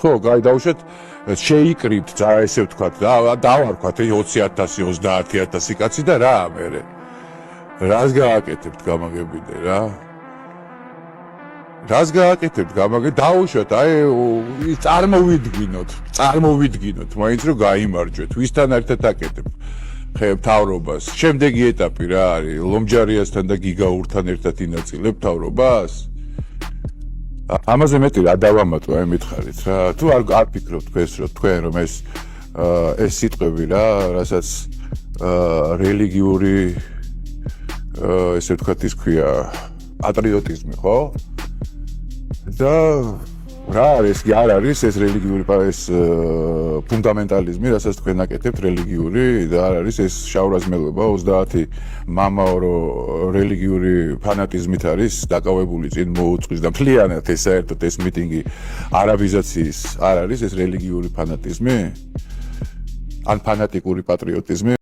ხო, გაიდაუშვეთ, შეიკრიბთ, ესე ვთქვათ, დავარქვათ 20,000, 30,000 კაცი და რა მერე. რას გააკეთებთ გამაგებინე რა? რას გააკეთებთ გამაგე? დაუშვათ, წარმოვიდგინოთ, მაინც რომ გაიმარჯვეთ, ვისთან ერთად აკეთებთ მთავრობას. შემდეგი ეტაპი რა არის? ლომჯარიასთან და გიგაურთან ერთად ინაწილებ მთავრობას? ამაზე მეტი რა დავამატო, მითხარით რა. თუ არ ფიქრობთ თქვენ რომ ეს სიტყვები რა, რასაც რელიგიური ესე ვთქვათ ის ქვია პატრიოტიზმი, ხო? და რა არის, არ არის ეს რელიგიური ეს ფუნდამენტალიზმი, რასაც თქვენ აკეთებთ რელიგიური და არ არის ეს შავრაზმელობა 30 მამაო რელიგიური ფანატიზმით არის დაკავებული წინ მოუწყვის და მთლიანად ეს საერთოდ ეს მიტინგი არაბიზაციის არ არის ეს რელიგიური ფანატიზმი? ან ფანატიკური პატრიოტიზმი?